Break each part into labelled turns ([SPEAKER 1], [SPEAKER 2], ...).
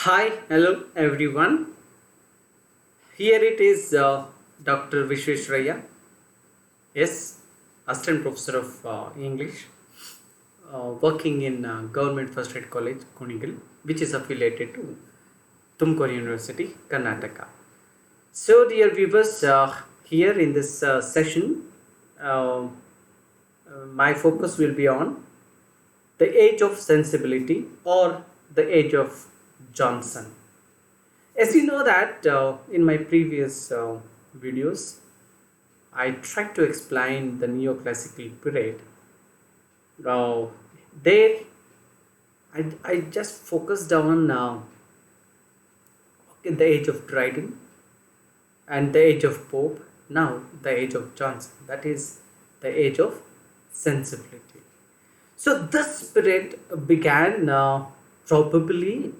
[SPEAKER 1] Hi, hello everyone. Here it is Dr. Visweswaraiah, yes, Assistant Professor of English, working in Government First Aid College, Kunigal, which is affiliated to Tumkur University, Karnataka. So, dear viewers, here in this session, my focus will be on the age of sensibility or the age of Johnson. As you know that in my previous videos, I tried to explain the neoclassical period. Uh, there, I just focused on the age of Dryden and the age of Pope. Now the age of Johnson. That is the age of sensibility. So this period began probably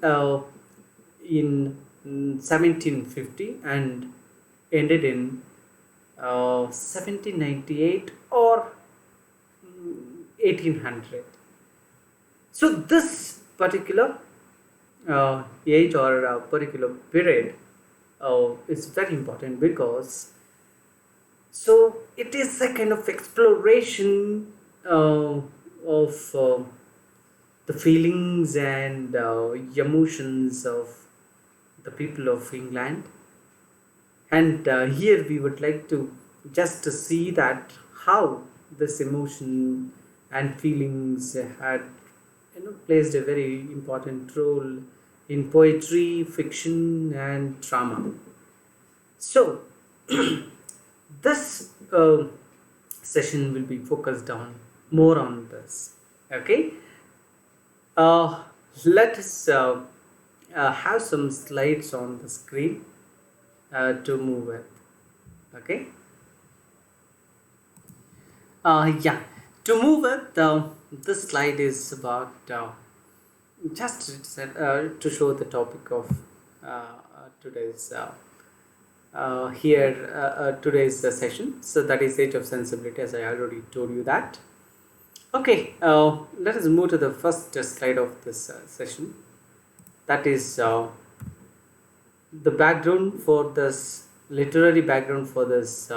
[SPEAKER 1] in 1750 and ended in 1798 or 1800. So this particular age or particular period is very important because it is a kind of exploration of the feelings and emotions of the people of England, and here we would like to just to see that how this emotion and feelings had placed a very important role in poetry, fiction and drama. So this session will be focused on more on this. Okay, let us have some slides on the screen to move with. Okay, to move with, this slide is about just to show the topic of today's today's session. So that is age of sensibility, as I already told you that. Okay, let us move to the first slide of this session. That is the background for this, literary background for this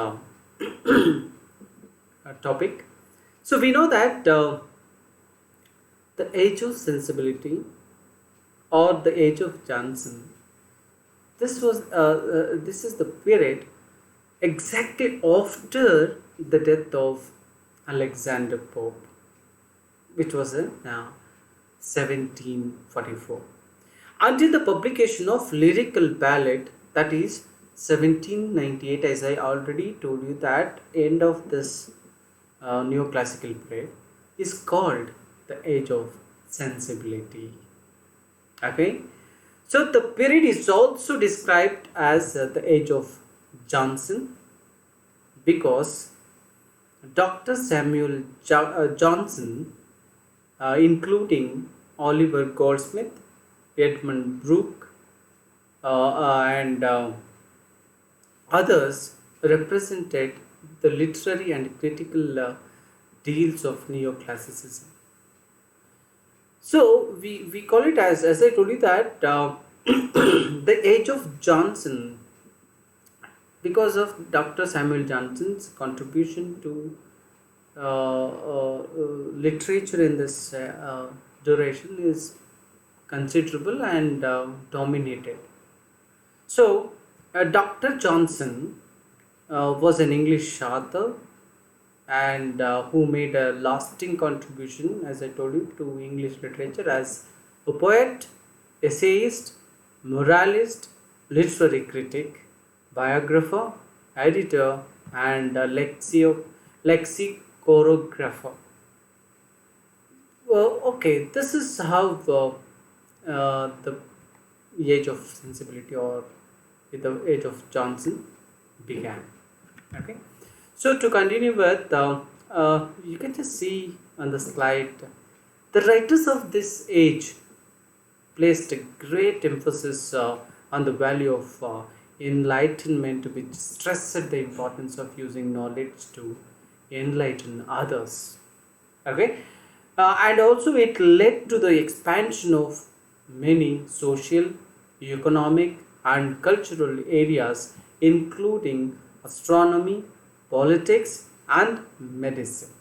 [SPEAKER 1] topic. So we know that the age of sensibility or the age of Johnson, this is the period exactly after the death of Alexander Pope, which was in 1744, until the publication of Lyrical Ballad, that is 1798. As I already told you that end of this neoclassical period is called the age of sensibility. Okay, so the period is also described as the age of Johnson because Dr. Samuel Johnson, including Oliver Goldsmith, Edmund Burke and others, represented the literary and critical deals of neoclassicism. So we call it as I told you that the age of Johnson, because of Dr. Samuel Johnson's contribution to literature in this duration is considerable and dominated. So Dr. Johnson was an English author and who made a lasting contribution, as I told you, to English literature as a poet, essayist, moralist, literary critic, biographer, editor and lexicographer. Well, okay, this is how the age of sensibility or the age of Johnson began. Okay, so to continue with, you can just see on the slide, the writers of this age placed a great emphasis on the value of enlightenment, which stressed the importance of using knowledge to enlighten others. Okay, and also it led to the expansion of many social, economic, and cultural areas, including astronomy, politics, and medicine.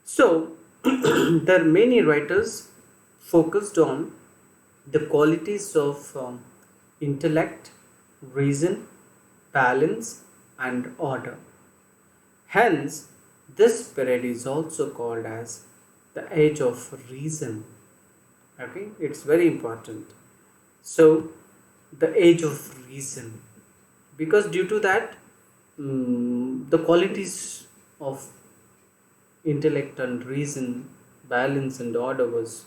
[SPEAKER 1] So, there are many writers focused on the qualities of intellect, reason, balance, and order. Hence, this period is also called as the age of reason. Okay, it's very important. So, the age of reason, because due to that, the qualities of intellect and reason, balance and order was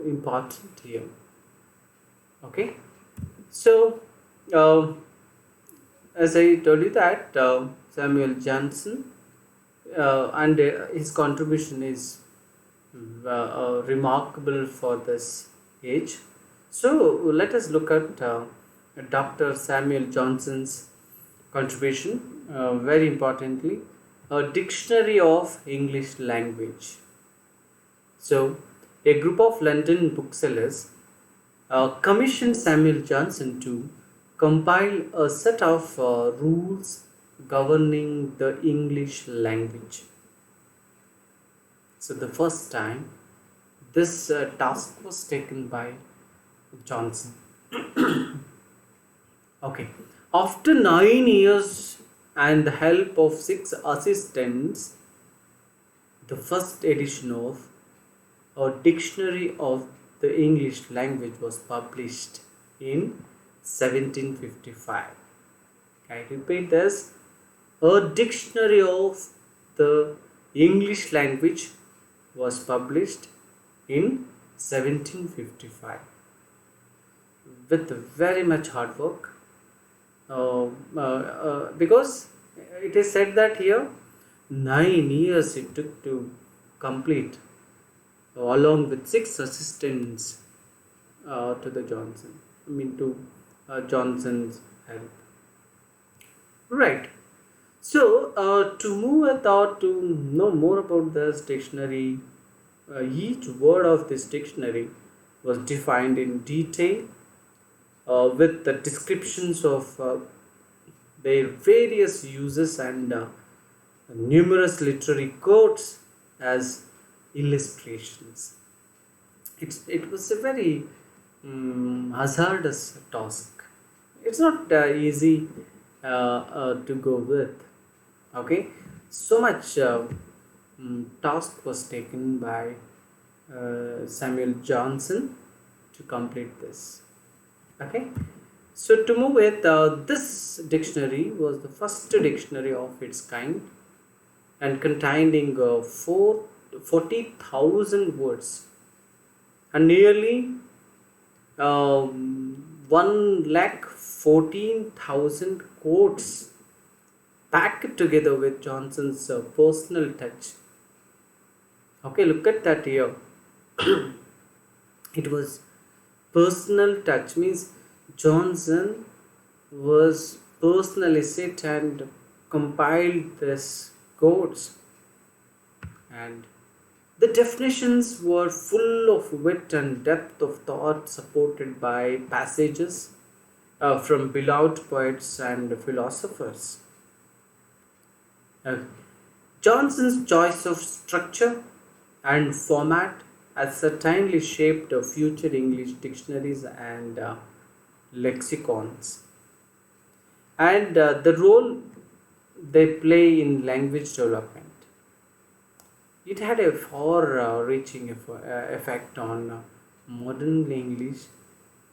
[SPEAKER 1] important here. Okay, so uh, as I told you that Samuel Johnson and his contribution is remarkable for this age. So let us look at Dr. Samuel Johnson's contribution. Very importantly, a dictionary of English language. So, a group of London booksellers commissioned Samuel Johnson to compile a set of rules governing the English language. So, the first time this task was taken by Johnson. Okay. After 9 years and the help of 6 assistants, the first edition of a dictionary of the English language was published in 1755. I repeat this, a dictionary of the English language was published in 1755 with very much hard work. Because it is said that here 9 years it took to complete, along with 6 assistants to the Johnson. To Johnson's help. Right. So to move ahead or to know more about this dictionary, each word of this dictionary was defined in detail with the descriptions of their various uses and numerous literary quotes as illustrations. It was a very hazardous task. It's not easy to go with. Okay, so much task was taken by Samuel Johnson to complete this. Okay, so to move with this dictionary was the first dictionary of its kind and containing 40,000 words and nearly 1,14,000 quotes packed together with Johnson's personal touch. Okay, look at that here. It was personal touch, means Johnson was personally sit and compiled this quotes, and the definitions were full of wit and depth of thought, supported by passages from beloved poets and philosophers. Johnson's choice of structure and format has certainly shaped future English dictionaries and lexicons, and the role they play in language development. It had a far-reaching effect on modern English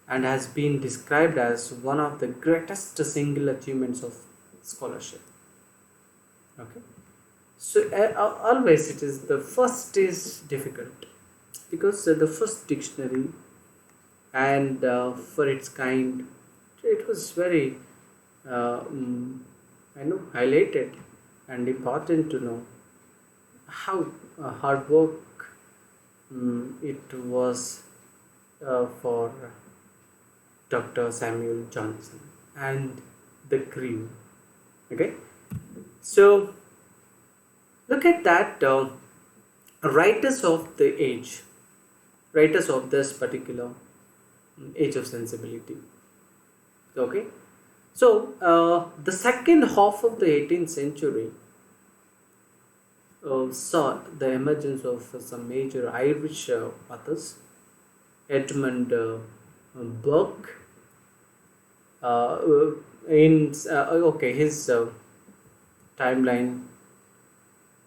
[SPEAKER 1] and has been described as one of the greatest single achievements of scholarship. Okay, so always it is the first is difficult, because the first dictionary and for its kind, it was very highlighted and important to know how hard work it was for Dr. Samuel Johnson and the crew. Okay, so look at that. Writers of the age, writers of this particular age of sensibility. Okay, so the second half of the 18th century saw the emergence of some major Irish authors. Edmund Burke, in okay, his timeline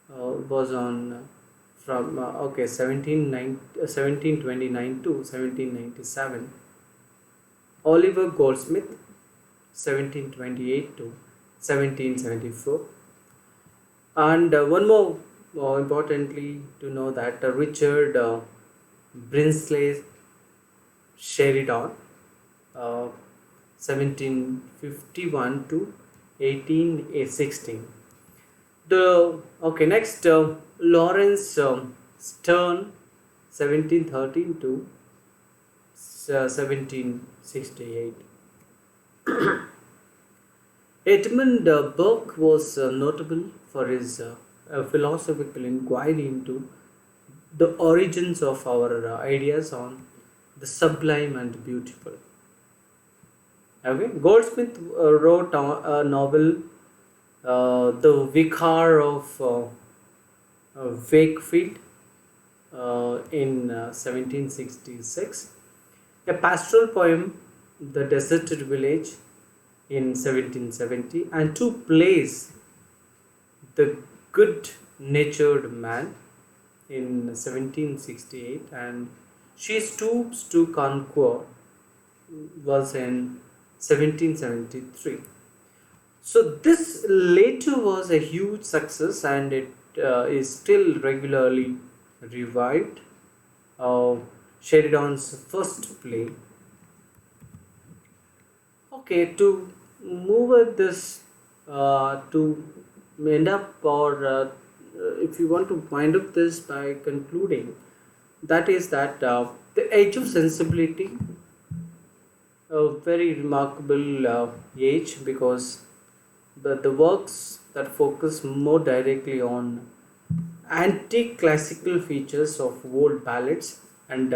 [SPEAKER 1] was on from 1729 to 1797. Oliver Goldsmith, 1728 to 1774. And one more importantly to know that Richard Brinsley Sheridan, 1751 to 1816. Next, Lawrence Stern, 1713 to 1768. Edmund Burke was notable for his philosophical inquiry into the origins of our ideas on the sublime and beautiful. Okay, Goldsmith wrote a novel, The Vicar of Wakefield, in 1766, a pastoral poem, The Deserted Village, in 1770, and two plays, The Good-Natured Man, in 1768, and She Stoops to Conquer was in 1773. So this later was a huge success, and it is still regularly revived. Sheridan's first play. Okay, to move at this, to end up, or if you want to wind up this by concluding, that is that the age of sensibility, a very remarkable age, because the works that focus more directly on antique classical features of old ballads and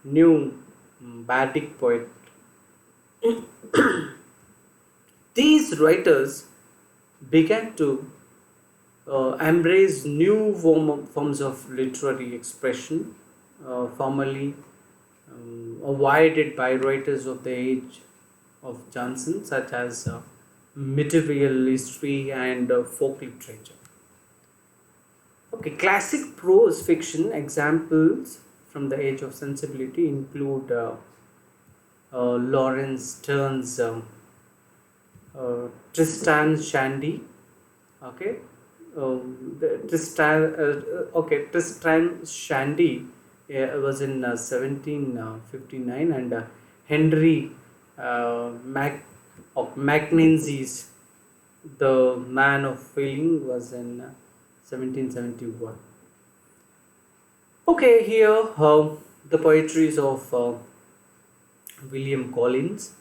[SPEAKER 1] new bardic poetry. These writers began to embrace new forms of literary expression, formerly avoided by writers of the age of Johnson, such as medieval history and folk literature. Okay, classic prose fiction examples from the age of sensibility include Lawrence Stern's Tristan Shandy. Okay, Tristan Shandy was in 1759, and Henry Mackenzie's The Man of Feeling was in 1771. Okay, here the poetries of William Collins,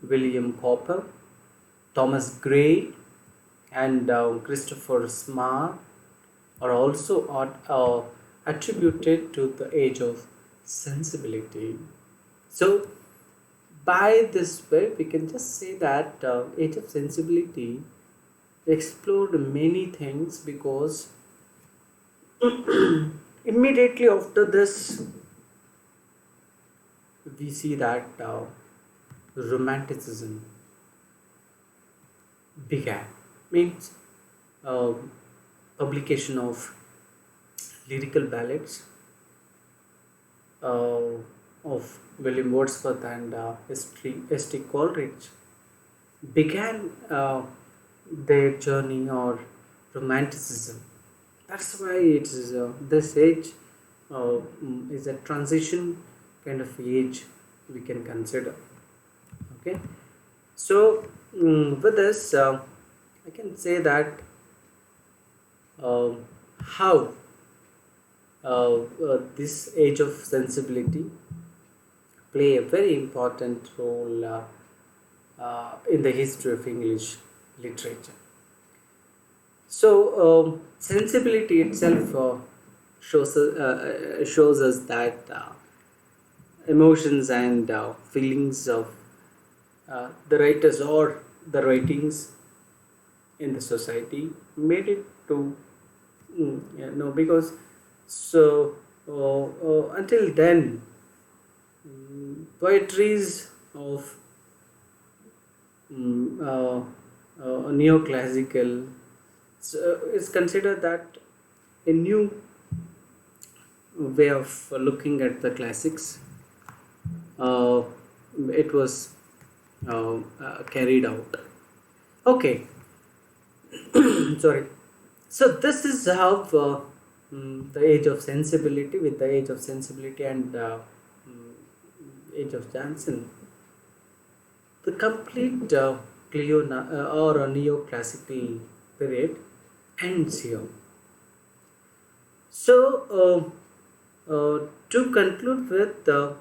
[SPEAKER 1] William Cowper, Thomas Gray, and Christopher Smart are also attributed to the age of sensibility. So, by this way, we can just say that age of sensibility explored many things, because immediately after this, we see that Romanticism began. Means publication of lyrical ballads of William Wordsworth and St. Coleridge began their journey or Romanticism. That's why it is this age is a transition kind of age we can consider. Okay, so with this I can say that how this age of sensibility play a very important role in the history of English literature. So sensibility itself shows us that emotions and feelings of the writers or the writings in the society made it to because so until then poetries of neoclassical is considered that a new way of looking at the classics. uh, it was carried out. Okay. Sorry. So this is how the age of sensibility, with the age of sensibility and mm, age of Johnson, the complete or a neoclassical period ends here. So to conclude with the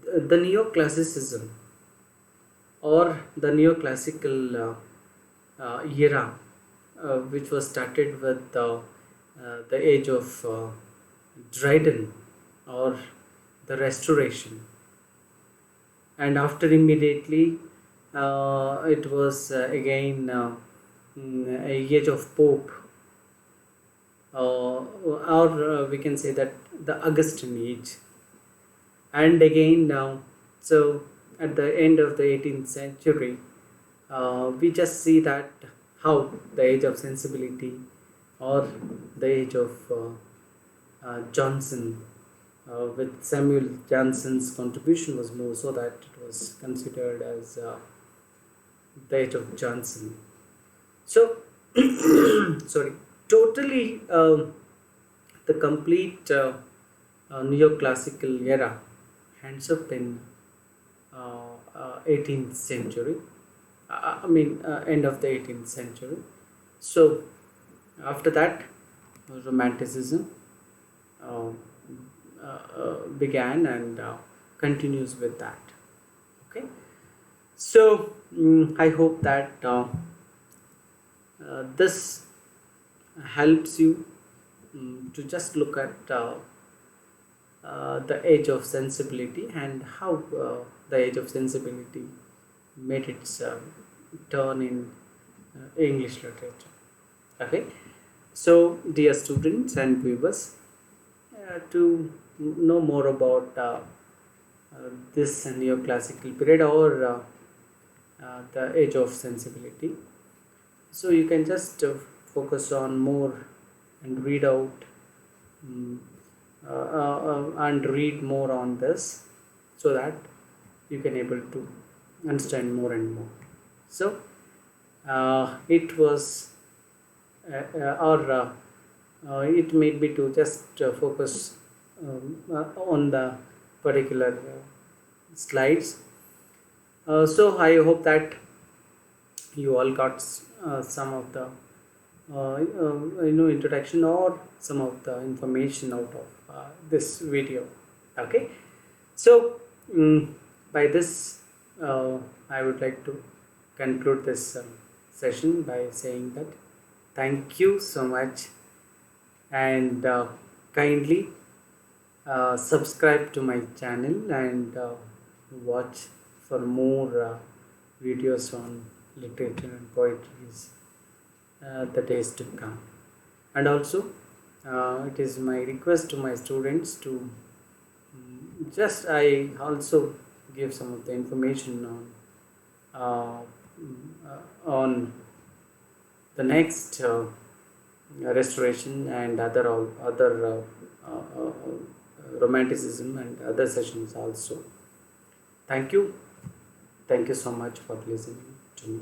[SPEAKER 1] neoclassicism or the neoclassical era, which was started with the age of Dryden or the Restoration, and after immediately it was again a age of Pope, or we can say that the Augustine age, and again now. So at the end of the 18th century, we just see that how the age of sensibility or the age of Johnson, with Samuel Johnson's contribution was more, so that it was considered as the age of Johnson. So sorry, totally the complete neoclassical era ends up in 18th century. End of the 18th century. So after that, Romanticism began and continues with that. Okay. So I hope that this helps you to just look at the age of sensibility and how the age of sensibility made its turn in English literature. Okay. So dear students and viewers, to know more about this neoclassical period or the age of sensibility, so you can just focus on more and read out and read more on this, so that you can able to understand more and more. So it was it made me to just focus on the particular slides. So I hope that you all got some of the introduction or some of the information out of this video. Okay. So by this I would like to conclude this session by saying that thank you so much, and kindly subscribe to my channel and watch for more videos on literature and poetry the days to come. And also it is my request to my students to just I also give some of the information on the next restoration and other romanticism and other sessions also. Thank you so much for listening to me.